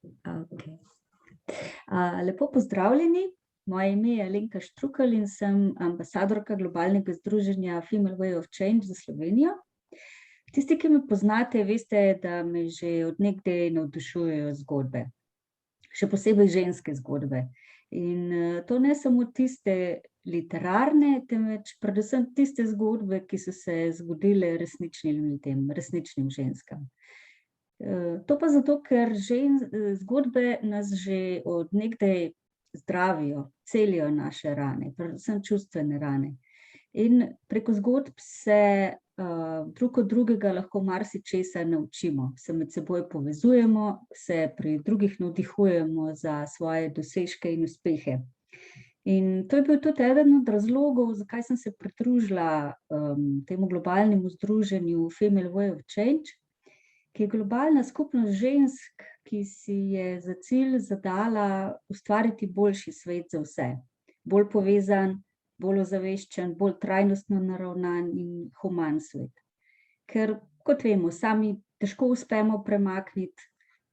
Okay. Lepo pozdravljeni. Moje ime je Alenka Štrukelj in sem ambasadorka globalnega združenja Female Way of Change za Slovenijo. Tisti, ki me poznate, veste, da me že od nekdaj navdušujejo zgodbe, še posebej ženske zgodbe. In to ne samo tiste literarne, temveč predvsem tiste zgodbe, ki so se zgodile resničnim ljudem, resničnim ženskam. To pa zato, ker zgodbe nas že od nekdaj zdravijo, celijo naše rane, predvsem čustvene rane. In preko zgodb se drug od drugega lahko marsičesa naučimo, se med seboj povezujemo, se pri drugih navdihujemo za svoje dosežke in uspehe. In to je bil tudi eden od razlogov, zakaj sem se pridružila temu globalnemu združenju Female Way of Change, ki je globalna skupnost žensk, ki si je za cilj zadala ustvariti boljši svet za vse, bolj povezan, bolj ozaveščen, bolj trajnostno naravnan in human svet. Ker, kot vemo, sami težko uspemo premakniti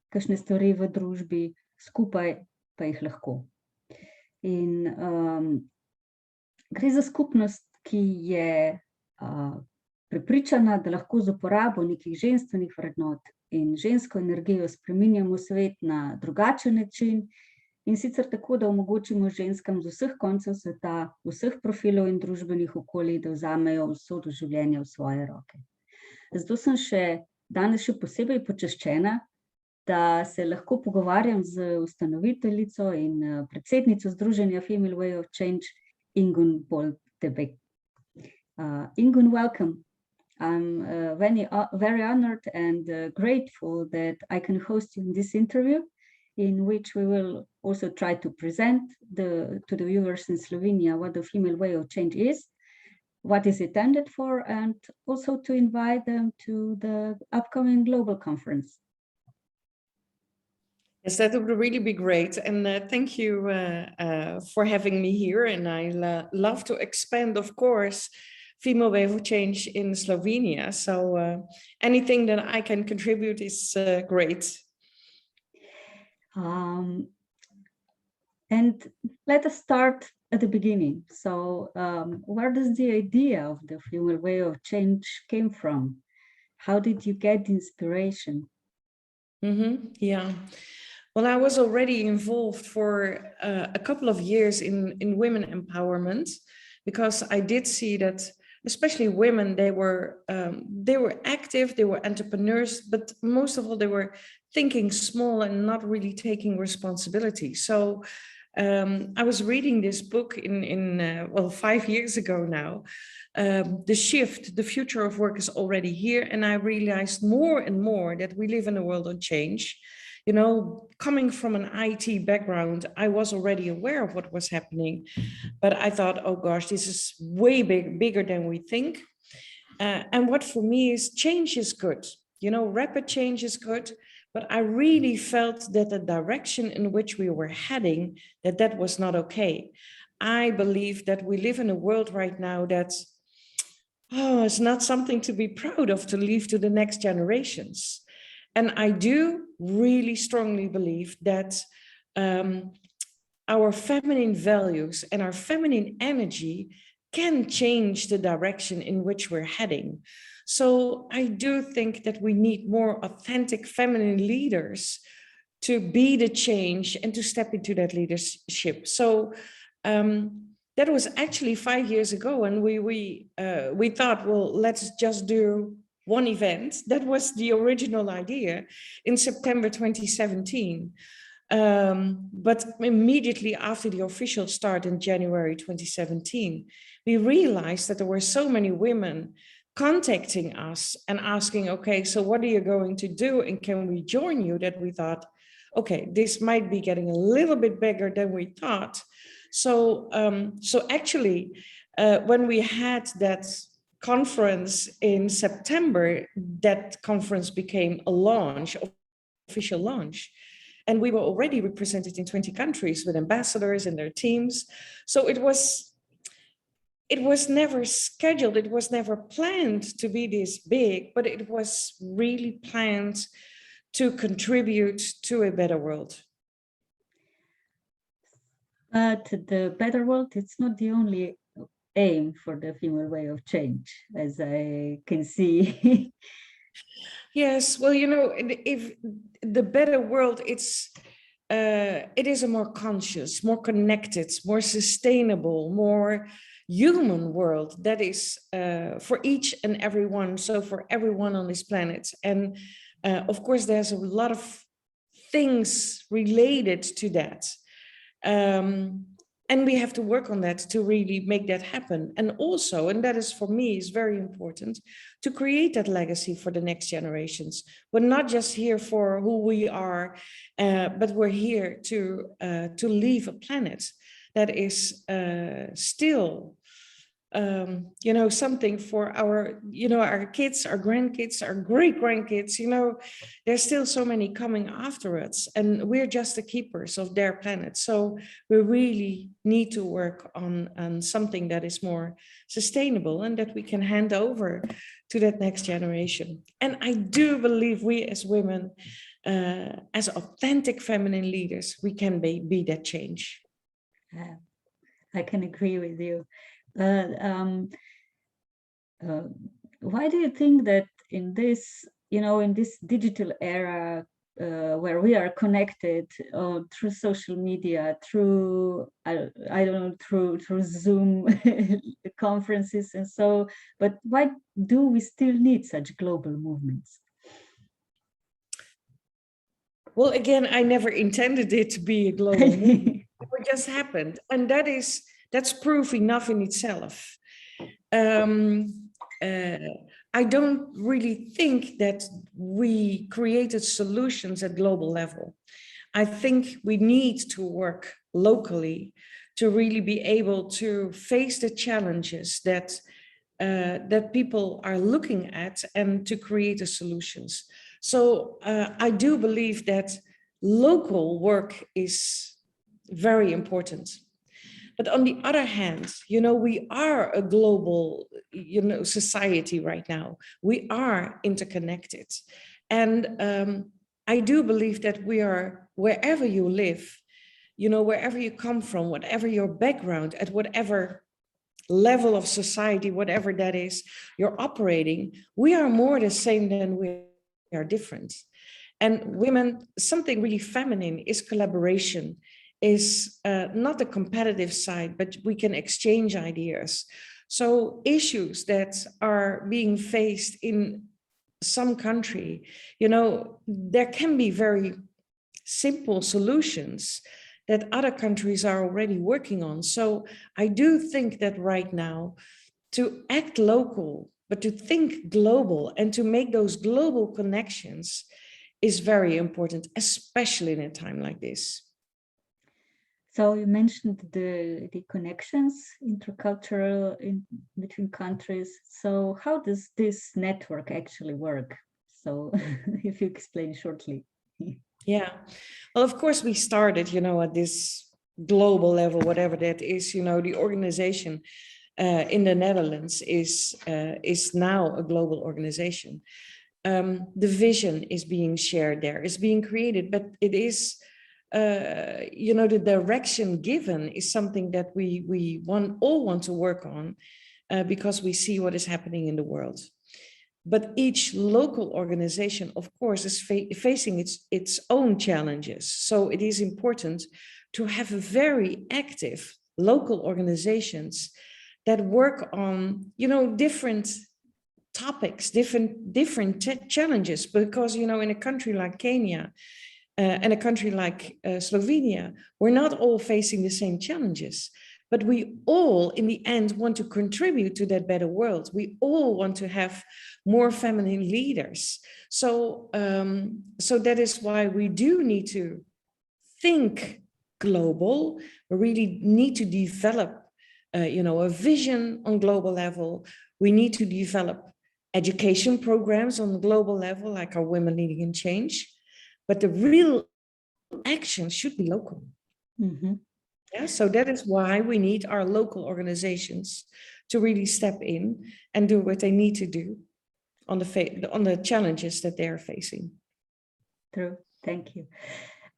kakšne stvari v družbi, skupaj pa jih lahko. In gre za skupnost, ki je prepričana, da lahko z uporabo nekih ženstvenih vrednot in žensko energijo spreminjamo svet na drugačen način, in sicer tako, da omogočimo ženskam z vseh koncev sveta, vseh profilov in družbenih okolij, da vzamejo usodo življenja v svoje roke. Zato sem danes še posebej počaščena, da se lahko pogovarjam z ustanoviteljico in predsednico združenja Female Way of Change, Ingun Boldebek. Ingun, welcome. I'm very honored and grateful that I can host you in this interview, in which we will also try to present to the viewers in Slovenia what the Female Way of Change is, what is it intended for, and also to invite them to the upcoming global conference. Yes, that would really be great. And thank you for having me here. And I love to expand, of course, Female Way of Change in Slovenia. So anything that I can contribute is great. And let us start at the beginning. So where does the idea of the Female Way of Change came from? How did you get inspiration? Yeah. Well, I was already involved for a couple of years in women empowerment, because I did see that especially women, they were active, they were entrepreneurs, but most of all, they were thinking small and not really taking responsibility. So I was reading this book well, 5 years ago now, The Shift, The Future of Work is Already Here. And I realized more and more that we live in a world of change. You know, coming from an IT background, I was already aware of what was happening, but I thought, oh gosh, this is way bigger than we think. And what for me is change is good. You know, rapid change is good, but I really felt that the direction in which we were heading, that was not okay. I believe that we live in a world right now that's, it's not something to be proud of to leave to the next generations. And I do really strongly believe that our feminine values and our feminine energy can change the direction in which we're heading. So I do think that we need more authentic feminine leaders to be the change and to step into that leadership. So that was actually 5 years ago, and we thought, well, let's just do one event. That was the original idea in September 2017. But immediately after the official start in January 2017, we realized that there were so many women contacting us and asking, okay, so what are you going to do? And can we join you? That we thought, okay, this might be getting a little bit bigger than we thought. So actually, when we had that conference in September, that conference became a launch, official launch. And we were already represented in 20 countries with ambassadors and their teams. So it was never scheduled, it was never planned to be this big, but it was really planned to contribute to a better world. But the better world, it's not the only aim for the female way of change, as I can see. Yes, well, you know, if the better world, it is a more conscious, more connected, more sustainable, more human world that is for each and every one, so for everyone on this planet. And of course, there's a lot of things related to that. And we have to work on that to really make that happen. And also, and that is for me is very important, to create that legacy for the next generations. We're not just here for who we are, but we're here to leave a planet that is still, you know, something for our, you know, our kids, our grandkids, our great grandkids. You know, there's still so many coming after us, and we're just the keepers of their planet. So we really need to work on something that is more sustainable and that we can hand over to that next generation. And I do believe we as women, as authentic feminine leaders, we can be that change. Yeah, I can agree with you. Why do you think that in this, you know, in this digital era, where we are connected through social media, through I don't know, through Zoom conferences and so, but why do we still need such global movements? Well, again, I never intended it to be a global movement. It just happened, and that's proof enough in itself. I don't really think that we created solutions at global level. I think we need to work locally to really be able to face the challenges that that people are looking at and to create the solutions. So I do believe that local work is very important. But on the other hand, you know, we are a global, you know, society right now. We are interconnected. And I do believe that we are, wherever you live, you know, wherever you come from, whatever your background, at whatever level of society, whatever that is, you're operating, we are more the same than we are different. And women, something really feminine is collaboration, is not the competitive side, but we can exchange ideas. So issues that are being faced in some country, you know, there can be very simple solutions that other countries are already working on. So I do think that right now, to act local, but to think global and to make those global connections is very important, especially in a time like this. So you mentioned the connections, intercultural in between countries. So how does this network actually work? So if you explain shortly. Yeah, well, of course, we started, you know, at this global level, whatever that is. You know, the organization in the Netherlands is now a global organization. The vision is being shared there, is being created, but it is, you know, the direction given is something that we all want to work on because we see what is happening in the world. But each local organization, of course, is facing its own challenges. So it is important to have very active local organizations that work on, you know, different topics, different challenges, because, you know, in a country like Kenya and a country like Slovenia, we're not all facing the same challenges, but we all in the end want to contribute to that better world. We all want to have more feminine leaders. So so that is why we do need to think global. We really need to develop you know, a vision on global level. We need to develop education programs on the global level, like our Women Leading in Change, but the real action should be local. Mm-hmm. Yeah, so that is why we need our local organizations to really step in and do what they need to do on the challenges that they are facing. True. Thank you.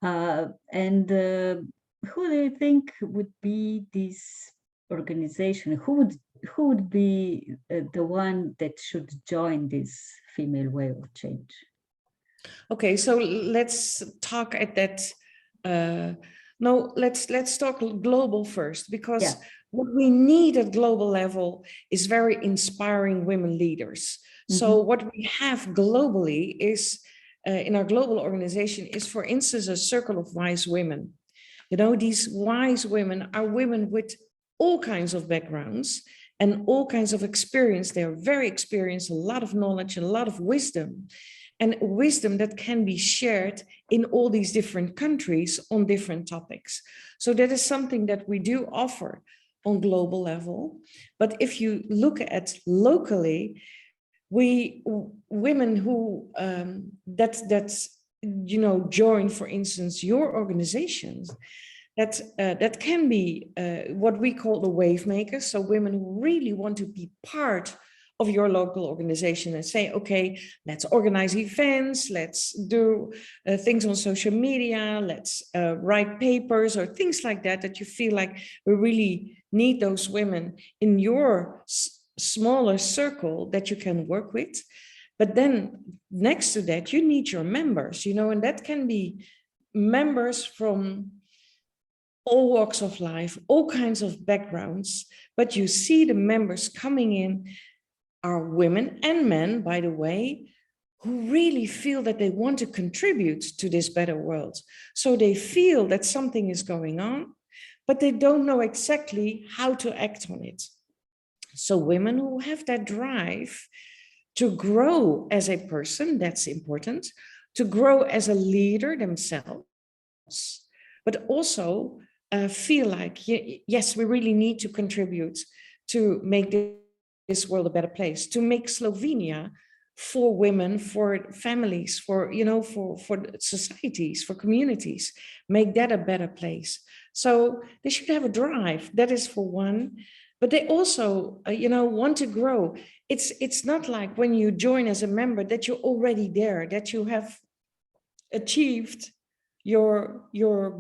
And who do you think would be this organization? Who would be the one that should join this female way of change? Okay, so let's talk at that. No, let's talk global first, because Yeah. what we need at global level is very inspiring women leaders. So Mhm. what we have globally is in our global organization is, for instance, a circle of wise women. You know, these wise women are women with all kinds of backgrounds and all kinds of experience. They are very experienced, a lot of knowledge, and a lot of wisdom. And wisdom that can be shared in all these different countries on different topics. So that is something that we do offer on global level. But if you look at locally, we women who that's you know, join, for instance, your organizations, that can be what we call the wave makers. So women who really want to be part of your local organization and say, okay, let's organize events, let's do things on social media, let's write papers or things like that, that you feel like we really need those women in your smaller circle that you can work with. But then next to that, you need your members, you know, and that can be members from all walks of life, all kinds of backgrounds. But you see the members coming in are women and men, by the way, who really feel that they want to contribute to this better world. So they feel that something is going on, but they don't know exactly how to act on it. So women who have that drive to grow as a person, that's important, to grow as a leader themselves, but also feel like, yes, we really need to contribute to make this world a better place, to make Slovenia for women, for families, for, you know, for societies, for communities, make that a better place. So they should have a drive. That is for one. But they also, you know, want to grow. It's not like when you join as a member that you're already there, that you have achieved your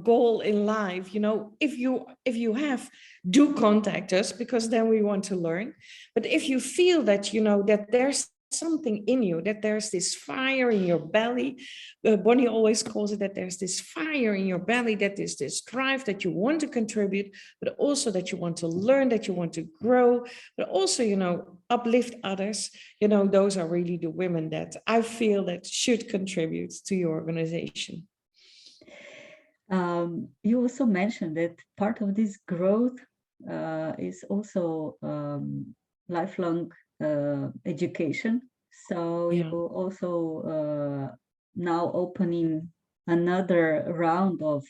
goal in life. You know, if you have, do contact us, because then we want to learn. But if you feel that, you know, that there's something in you, that there's this fire in your belly, Bonnie always calls it that there's this fire in your belly, that is this drive that you want to contribute, but also that you want to learn, that you want to grow, but also, you know, uplift others. You know, those are really the women that I feel that should contribute to your organization. You also mentioned that part of this growth is also lifelong education. So Yeah. you also now opening another round of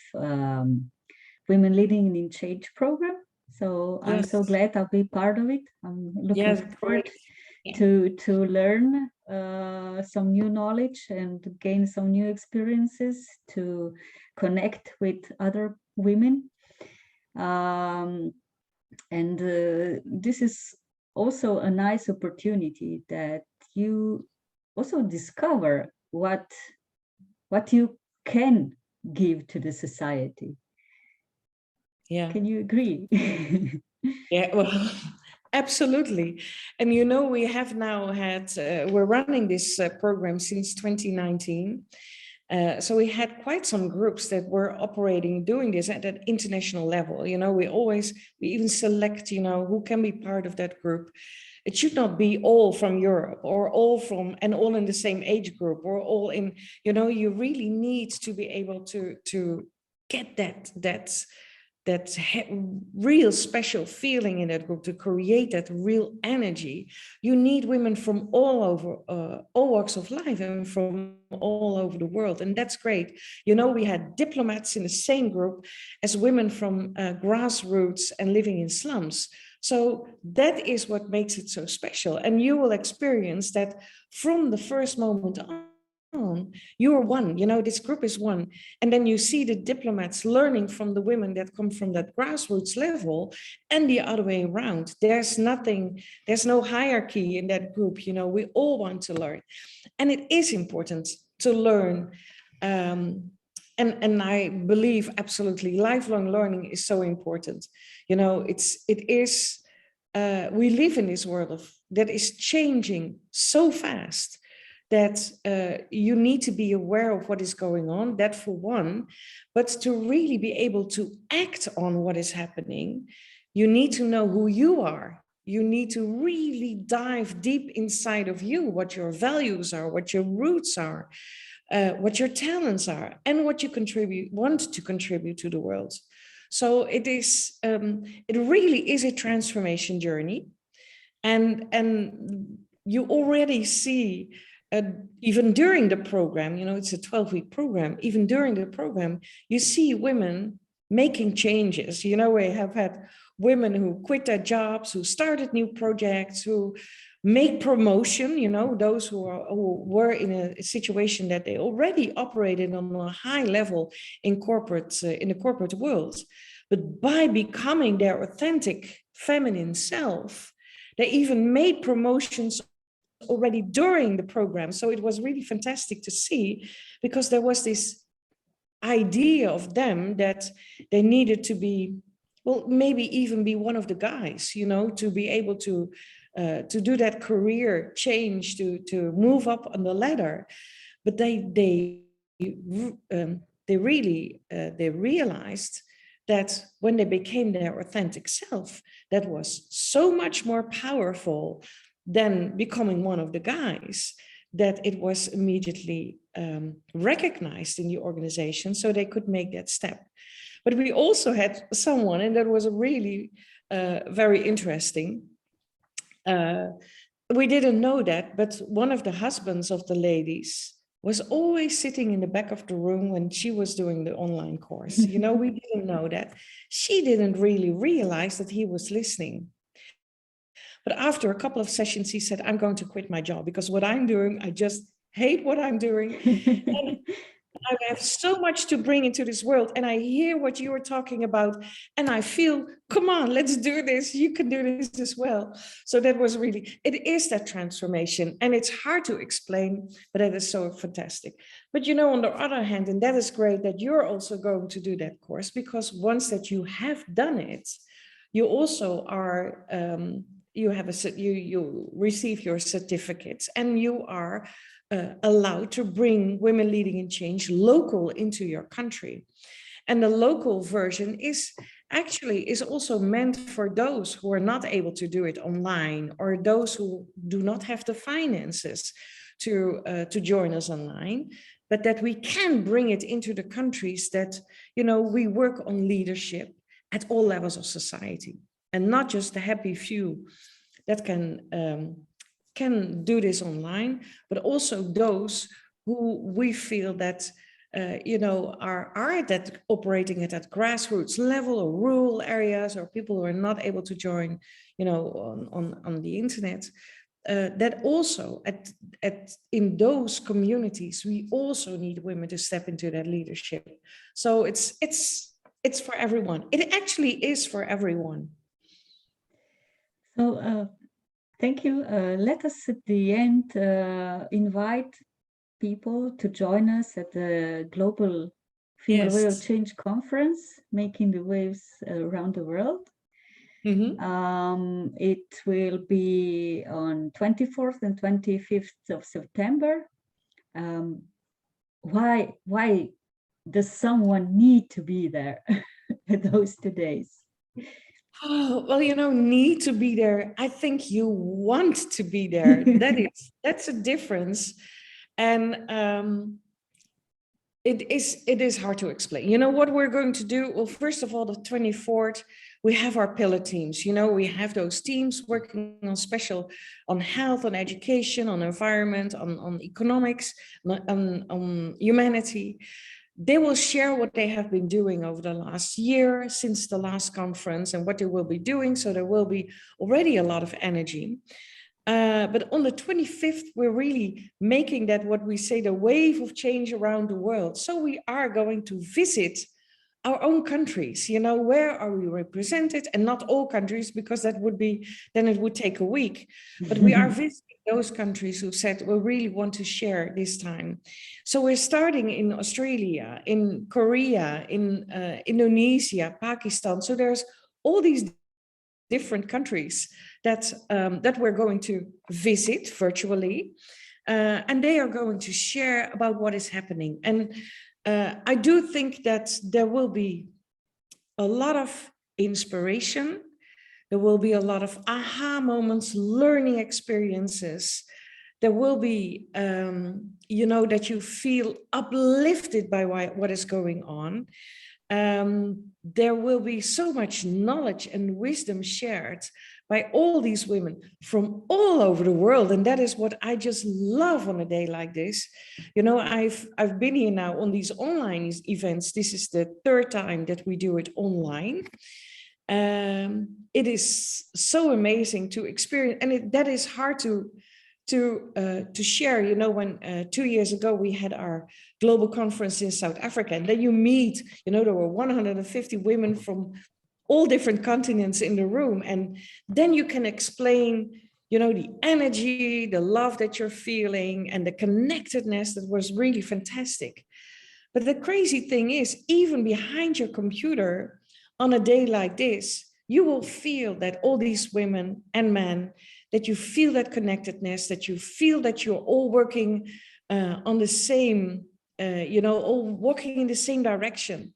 Women Leading in Change program. So I'm so Yes. glad I'll be part of it. I'm looking Yes. forward Great. Yeah. to learn some new knowledge and gain some new experiences, to connect with other women. And this is also a nice opportunity that you also discover what you can give to the society. Yeah. Can you agree? Yeah, well, absolutely. And you know, we have now had, we're running this program since 2019. So we had quite some groups that were operating, doing this at an international level. You know, we even select, you know, who can be part of that group. It should not be all from Europe or all in the same age group or all in, you know, you really need to be able to get that real special feeling in that group, to create that real energy. You need women from all over, all walks of life, and from all over the world, and that's great. You know, we had diplomats in the same group as women from grassroots and living in slums. So that is what makes it so special, and you will experience that from the first moment on. You're one, you know, this group is one. And then you see the diplomats learning from the women that come from that grassroots level, and the other way around. There's no hierarchy in that group. You know, we all want to learn. And it is important to learn And I believe absolutely lifelong learning is so important. You know, we live in this world that is changing so fast that you need to be aware of what is going on, that for one, but to really be able to act on what is happening, you need to know who you are. You need to really dive deep inside of you, what your values are, what your roots are, what your talents are, and what you want to contribute to the world. So it really is a transformation journey, and you already see even during the program, you know, it's a 12-week program. Even during the program, you see women making changes. You know, we have had women who quit their jobs, who started new projects, who make promotion, you know, those who were in a situation that they already operated on a high level in the corporate world. But by becoming their authentic feminine self, they even made promotions already during the program. So it was really fantastic to see, because there was this idea of them that they needed to be, well, maybe even be one of the guys, you know, to be able to do that career change, to move up on the ladder. But they realized that when they became their authentic self, that was so much more powerful than becoming one of the guys, that it was immediately recognized in the organization, so they could make that step. But we also had someone, and that was really very interesting. We didn't know that, but one of the husbands of the ladies was always sitting in the back of the room when she was doing the online course. You know, we didn't know that. She didn't really realize that he was listening. But after a couple of sessions, he said, I'm going to quit my job, because what I'm doing, I just hate what I'm doing. And I have so much to bring into this world. And I hear what you were talking about. And I feel, come on, let's do this. You can do this as well. So that was really, it is that transformation. And it's hard to explain, but it is so fantastic. But, you know, on the other hand, and that is great that you're also going to do that course, because once that you have done it, you also are, you receive your certificates, and you are allowed to bring Women Leading in Change local into your country. And the local version is also meant for those who are not able to do it online, or those who do not have the finances to join us online, but that we can bring it into the countries that, you know, we work on leadership at all levels of society, and not just the happy few that can do this online, but also those who we feel that you know, are at that operating at that grassroots level, or rural areas, or people who are not able to join, you know, on the internet. That also in those communities, we also need women to step into that leadership. So it's for everyone. It actually is for everyone. So thank you. Let us at the end invite people to join us at the Global Female Way of Change Conference, Making the Waves Around the World. It will be on 24th and 25th of September. Why does someone need to be there at those 2 days? Oh, well, you know, need to be there. I think you want to be there. That's a difference. And it is hard to explain. You know what we're going to do? Well, first of all, the 24th, we have our pillar teams. You know, we have those teams working on health, on education, on environment, on economics, on humanity. They will share what they have been doing over the last year since the last conference, and what they will be doing. So there will be already a lot of energy. But on the 25th, we're really making that, what we say, the wave of change around the world. So we are going to visit our own countries, you know, where are we represented? And not all countries, because that would be, then it would take a week. But we are visiting those countries who said we really want to share this time. So we're starting in Australia, in Korea, in Indonesia, Pakistan. So there's all these different countries that that we're going to visit virtually, and they are going to share about what is happening. And I do think that there will be a lot of inspiration. There will be a lot of aha moments, learning experiences. There will be, you know, that you feel uplifted by what is going on. There will be so much knowledge and wisdom shared by all these women from all over the world. And that is what I just love on a day like this. You know, I've been here now on these online events. This is the third time that we do it online. It is so amazing to experience, and that is hard to share. You know, when 2 years ago we had our global conference in South Africa, and then you meet, you know, there were 150 women from all different continents in the room, and then you can explain, you know, the energy, the love that you're feeling, and the connectedness. That was really fantastic. But the crazy thing is, even behind your computer on a day like this, you will feel that all these women and men, that you feel that connectedness, that you feel that you're all working on the same, you know, all walking in the same direction,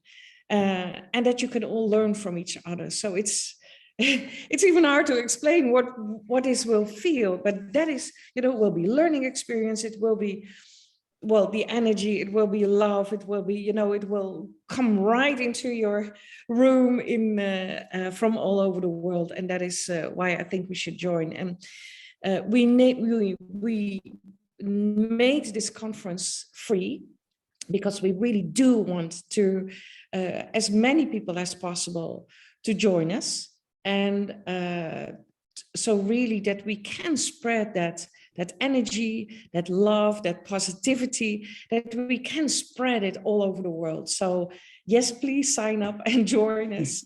and that you can all learn from each other. So it's it's even hard to explain what this will feel, but that is, you know, will be learning experience. It will be, well, the energy, it will be love, it will be, you know, it will come right into your room in from all over the world. And that is why I think we should join. And we made this conference free because we really do want to as many people as possible to join us. And so really that we can spread that energy, that love, that positivity, that we can spread it all over the world. So yes, please sign up and join us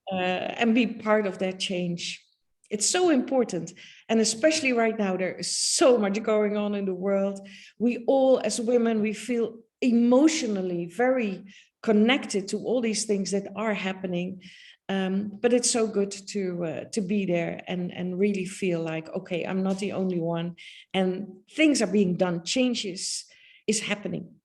and be part of that change. It's so important. And especially right now, there is so much going on in the world. We all, as women, we feel emotionally very connected to all these things that are happening. But it's so good to be there and really feel like, okay, I'm not the only one, and things are being done. Change is happening.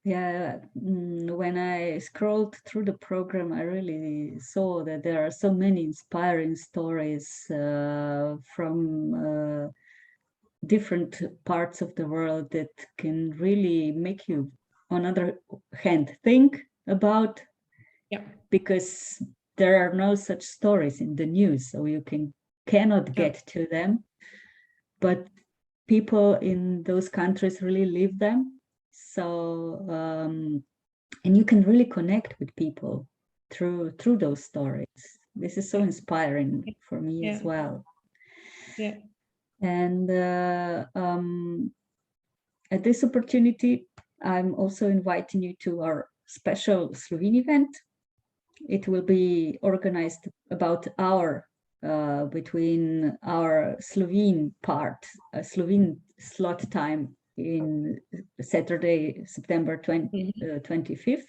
Yeah, when I scrolled through the program, I really saw that there are so many inspiring stories from different parts of the world that can really make you, on the other hand, think about. Yeah. Because there are no such stories in the news, so you cannot get to them. But people in those countries really live them. So, and you can really connect with people through those stories. This is so inspiring for me as well. Yeah. And at this opportunity, I'm also inviting you to our special Slovene event. It will be organized about between our Slovene part, Slovene slot time in Saturday, September 25th.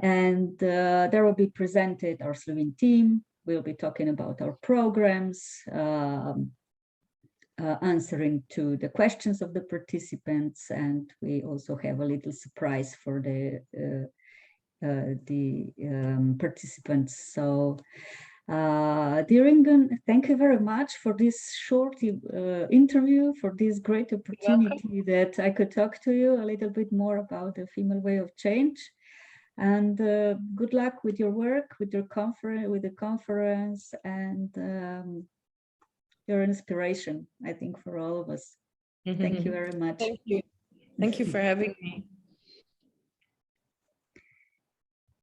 And there will be presented our Slovene team. We'll be talking about our programs, answering to the questions of the participants. And we also have a little surprise for the participants. So dear Ingunn, thank you very much for this short interview, for this great opportunity that I could talk to you a little bit more about the Female Way of Change. And good luck with your work, with your conference, and your inspiration, I think, for all of us. Thank you very much. Thank you. Thank you for having me.